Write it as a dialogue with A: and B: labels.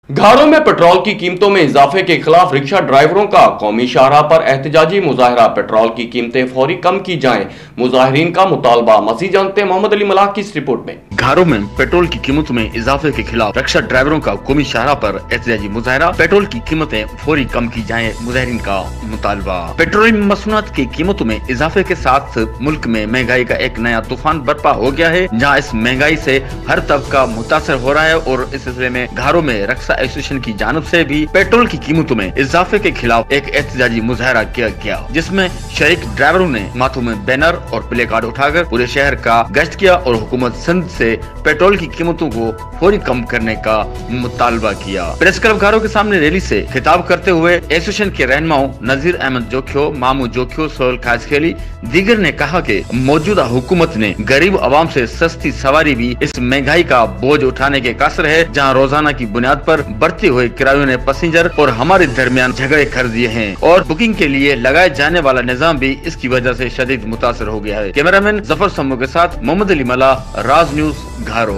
A: घारों में पेट्रोल की कीमतों में इजाफे के खिलाफ रिक्शा ड्राइवरों का कौमी शाहराह पर एहतजाजी मुजाहरा। पेट्रोल की कीमतें फौरी कम की जाएं, मुजाहिरीन का मुतालबा। मज़ीद जानते हैं मोहम्मद अली मलाक की इस रिपोर्ट में।
B: घारों में पेट्रोल की कीमतों में इजाफे के खिलाफ रिक्शा ड्राइवरों का कौमी शाहराह पर एहतजाजी मुजाहरा। पेट्रोल की कीमतें फौरी कम की जाएं, मुजाहिरीन का मुतालबा। पेट्रोलियम मसनूआत की कीमतों में इजाफे के साथ मुल्क में महंगाई का एक नया तूफान बर्पा हो गया है, जहाँ इस महंगाई से हर तबका मुतासर हो रहा है। और इस सिलसिले में घारों में रिक्शा एसोसिएशन की जानिब से भी पेट्रोल की कीमतों में इजाफे के खिलाफ एक एहतजाजी मुजाहरा किया गया, जिसमें शरीक ड्राइवरों ने माथों में बैनर और प्ले कार्ड उठाकर पूरे शहर का गश्त किया और हुकूमत सिंध से पेट्रोल की कीमतों को फौरी कम करने का मुतालबा किया। प्रेस क्लब घारों के सामने रैली से खिताब करते हुए एसोसिएशन के रहनुमाओं नजीर अहमद जोखियो, मामू जोखियो, सोहेल खासखेली दीगर ने कहा कि मौजूदा हुकूमत ने गरीब आवाम से सस्ती सवारी भी इस महंगाई का बोझ उठाने के कासिर है, जहाँ रोजाना की बुनियाद पर बढ़ते हुए किरायों ने पैसेंजर और हमारे दरमियान झगड़े कर दिए हैं और बुकिंग के लिए लगाए जाने वाला निजाम भी इसकी वजह से शदीद मुतासर हो गया है। कैमरामैन जफर समो के साथ मोहम्मद अली मला, राज न्यूज, घारो।